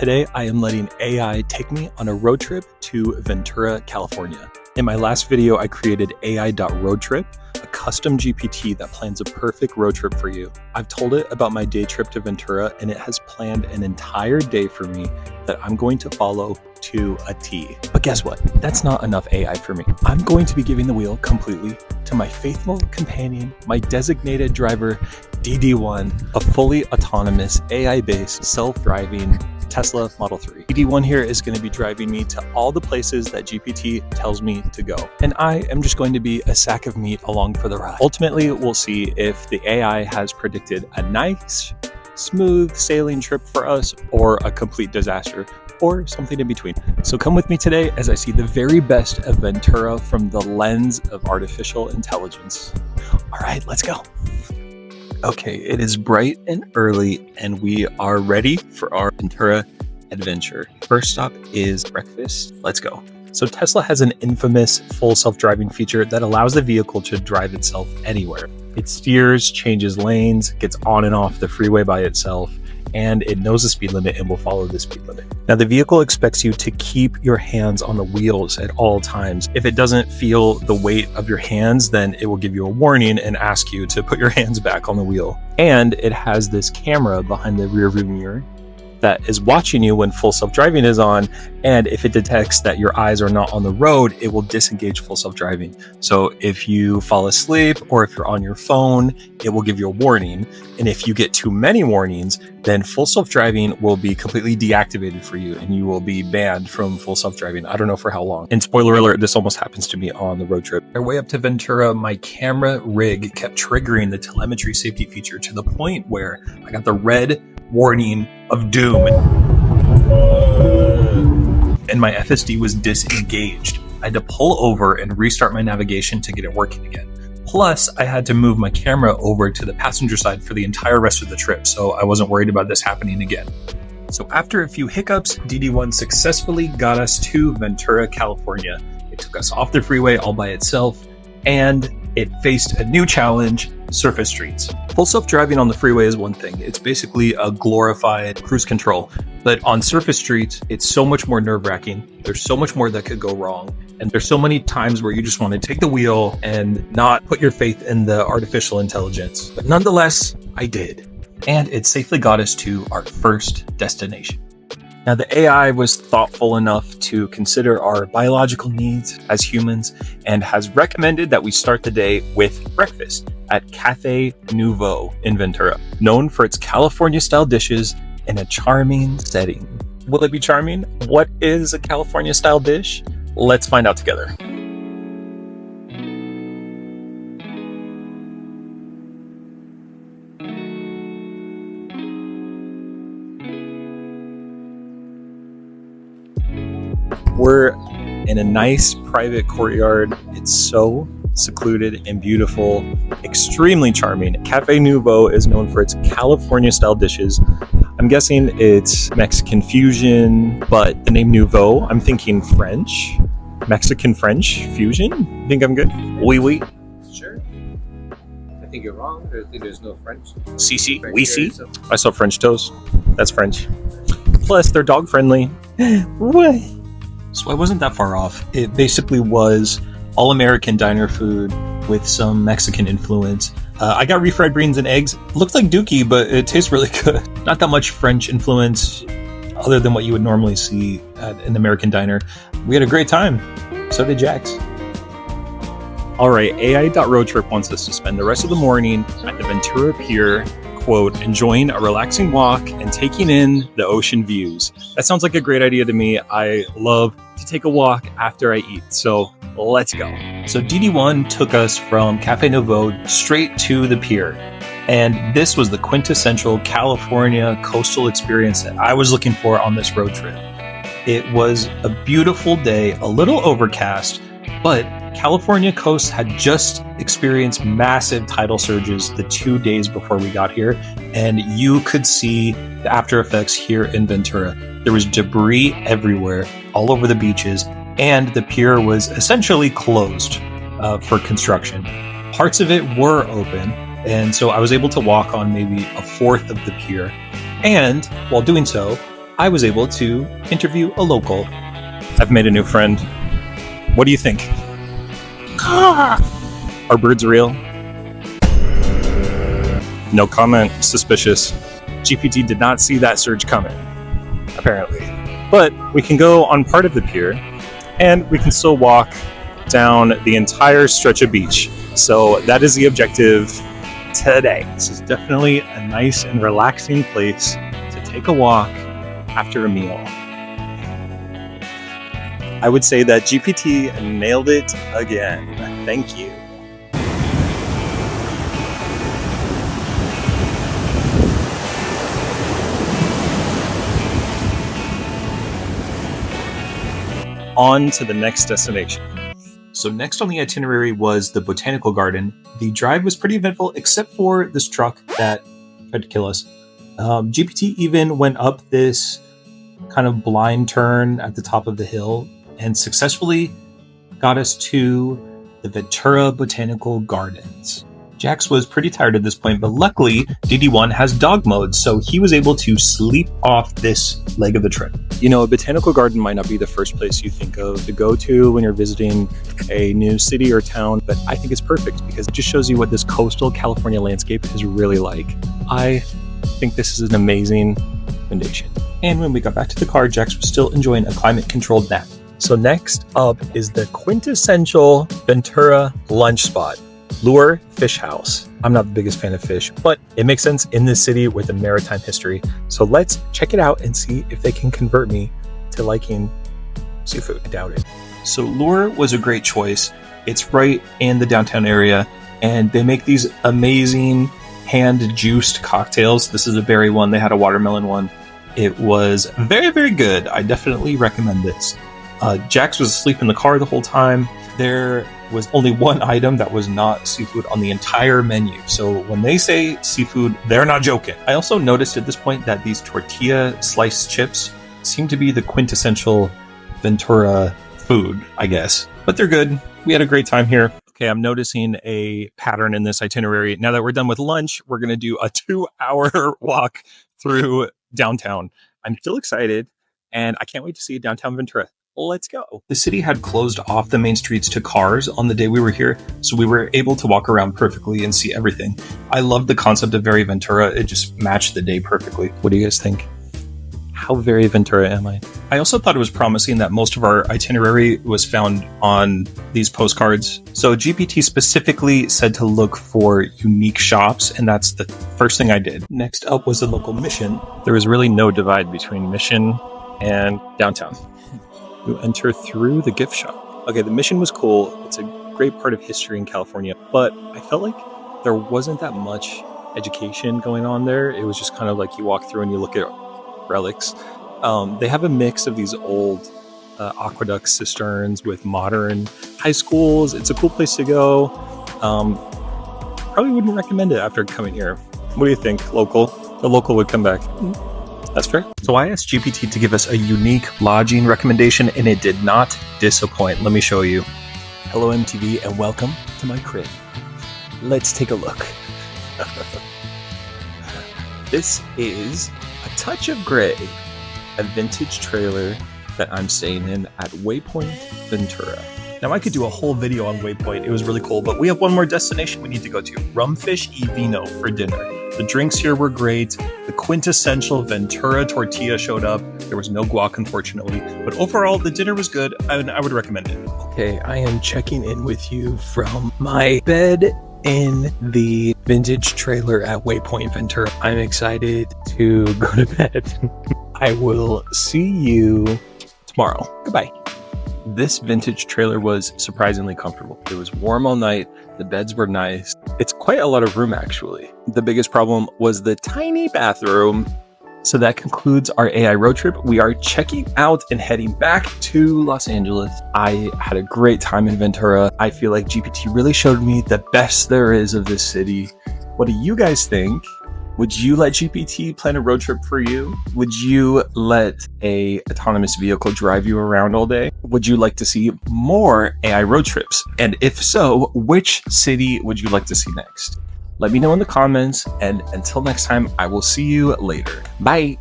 Today, I am letting AI take me on a road trip to Ventura, California. In my last video, I created AI.roadtrip, a custom GPT that plans a perfect road trip for you. I've told it about my day trip to Ventura, and it has planned an entire day for me that I'm going to follow to a T. But guess what? That's not enough AI for me. I'm going to be giving the wheel completely to my faithful companion, my designated driver, DD1, a fully autonomous, AI-based, self-driving Tesla Model 3. DD1 here is going to be driving me to all the places that GPT tells me to go. And I am just going to be a sack of meat along for the ride. Ultimately, we'll see if the AI has predicted a nice, smooth sailing trip for us or a complete disaster or something in between. So come with me today as I see the very best of Ventura from the lens of artificial intelligence. All right, let's go. Okay, it is bright and early, and we are ready for our Ventura adventure. First stop is breakfast. Let's go. So Tesla has an infamous full self-driving feature that allows the vehicle to drive itself anywhere. It steers, changes lanes, gets on and off the freeway by itself, and it knows the speed limit and will follow the speed limit. Now, the vehicle expects you to keep your hands on the wheels at all times. If it doesn't feel the weight of your hands, then it will give you a warning and ask you to put your hands back on the wheel. And it has this camera behind the rear view mirror that is watching you when full self-driving is on, and if it detects that your eyes are not on the road, it will disengage full self-driving. So if you fall asleep or if you're on your phone, it will give you a warning, and if you get too many warnings, then full self-driving will be completely deactivated for you, and you will be banned from full self-driving. I don't know for how long. And spoiler alert, this almost happens to me on the road trip. Our way up to Ventura, my camera rig kept triggering the telemetry safety feature to the point where I got the red warning of doom, and my FSD was disengaged. I had to pull over and restart my navigation to get it working again. Plus, I had to move my camera over to the passenger side for the entire rest of the trip, so I wasn't worried about this happening again. So after a few hiccups, DD1 successfully got us to Ventura, California. It took us off the freeway all by itself, and it faced a new challenge: surface streets. Full self-driving on the freeway is one thing. It's basically a glorified cruise control. But on surface streets, it's so much more nerve-wracking. There's so much more that could go wrong. And there's so many times where you just want to take the wheel and not put your faith in the artificial intelligence. But nonetheless, I did. And it safely got us to our first destination. Now, the AI was thoughtful enough to consider our biological needs as humans and has recommended that we start the day with breakfast at Cafe Nouveau in Ventura, known for its California-style dishes in a charming setting. Will it be charming? What is a California-style dish? Let's find out together. We're in a nice private courtyard. It's so secluded and beautiful, extremely charming. Cafe Nouveau is known for its California-style dishes. I'm guessing it's Mexican fusion, but the name Nouveau, I'm thinking French. Mexican-French fusion? Think I'm good? Oui, oui. Sure. I think you're wrong. I think there's no French. Si, oui, si. I saw French toast. That's French. Plus, they're dog-friendly. What? So I wasn't that far off. It basically was all-American diner food with some Mexican influence. I got refried beans and eggs. Looks like dookie, but it tastes really good. Not that much French influence other than what you would normally see at an American diner. We had a great time. So did Jax. All right, AI.roadtrip wants us to spend the rest of the morning at the Ventura Pier, quote, enjoying a relaxing walk and taking in the ocean views. That sounds like a great idea to me. I love to take a walk after I eat, so let's go. So DD1 took us from Cafe Nouveau straight to the pier, and this was the quintessential California coastal experience that I was looking for on this road trip. It was a beautiful day, a little overcast, but California coast had just experienced massive tidal surges the 2 days before we got here, and you could see the after effects here in Ventura. There was debris everywhere, all over the beaches, and the pier was essentially closed for construction. Parts of it were open, and so I was able to walk on maybe a fourth of the pier. And while doing so, I was able to interview a local. I've made a new friend. What do you think? Are birds real? No comment. Suspicious. GPT did not see that surge coming, apparently. But we can go on part of the pier, and we can still walk down the entire stretch of beach. So that is the objective today. This is definitely a nice and relaxing place to take a walk after a meal. I would say that GPT nailed it again. Thank you. On to the next destination. So next on the itinerary was the botanical garden. The drive was pretty eventful, except for this truck that tried to kill us. GPT even went up this kind of blind turn at the top of the hill and successfully got us to the Ventura Botanical Gardens. Jax was pretty tired at this point, but luckily DD1 has dog mode, so he was able to sleep off this leg of the trip. You know, a botanical garden might not be the first place you think of to go to when you're visiting a new city or town, but I think it's perfect because it just shows you what this coastal California landscape is really like. I think this is an amazing recommendation. And when we got back to the car, Jax was still enjoying a climate-controlled nap. So next up is the quintessential Ventura lunch spot. Lure Fish House. I'm not the biggest fan of fish, but it makes sense in this city with a maritime history. So let's check it out and see if they can convert me to liking seafood. I doubt it. So Lure was a great choice. It's right in the downtown area, and they make these amazing hand-juiced cocktails. This is a berry one. They had a watermelon one. It was very, very good. I definitely recommend this. Jax was asleep in the car the whole time. There was only one item that was not seafood on the entire menu. So when they say seafood, they're not joking. I also noticed at this point that these tortilla sliced chips seem to be the quintessential Ventura food, I guess. But they're good. We had a great time here. Okay, I'm noticing a pattern in this itinerary. Now that we're done with lunch, we're going to do a 2-hour walk through downtown. I'm still excited, and I can't wait to see downtown Ventura. Let's go. The city had closed off the main streets to cars on the day we were here, so we were able to walk around perfectly and see everything. I loved the concept of very Ventura. It just matched the day perfectly. What do you guys think? How very Ventura am I? I also thought it was promising that most of our itinerary was found on these postcards. So GPT specifically said to look for unique shops, and that's the first thing I did. Next up was the local Mission. There was really no divide between Mission and downtown. You enter through the gift shop. Okay, the Mission was cool. It's a great part of history in California, but I felt like there wasn't that much education going on there. It was just kind of like you walk through and you look at relics. They have a mix of these old aqueduct cisterns with modern high schools. It's a cool place to go. Probably wouldn't recommend it after coming here. What do you think, local? The local would come back. That's fair. So I asked GPT to give us a unique lodging recommendation, and it did not disappoint. Let me show you. Hello, MTV, and welcome to my crib. Let's take a look. This is a touch of gray, a vintage trailer that I'm staying in at Waypoint Ventura. Now, I could do a whole video on Waypoint. It was really cool, but we have one more destination we need to go to. Rumfish y Vino for dinner. The drinks here were great. The quintessential Ventura tortilla showed up. There was no guac, unfortunately. But overall, the dinner was good, and I would recommend it. Okay, I am checking in with you from my bed in the vintage trailer at Waypoint Ventura. I'm excited to go to bed. I will see you tomorrow. Goodbye. This vintage trailer was surprisingly comfortable. It was warm all night. The beds were nice. It's quite a lot of room, actually. The biggest problem was the tiny bathroom. So that concludes our AI road trip. We are checking out and heading back to Los Angeles. I had a great time in Ventura. I feel like GPT really showed me the best there is of this city. What do you guys think? Would you let GPT plan a road trip for you? Would you let a autonomous vehicle drive you around all day? Would you like to see more AI road trips? And if so, which city would you like to see next? Let me know in the comments, and until next time, I will see you later. Bye.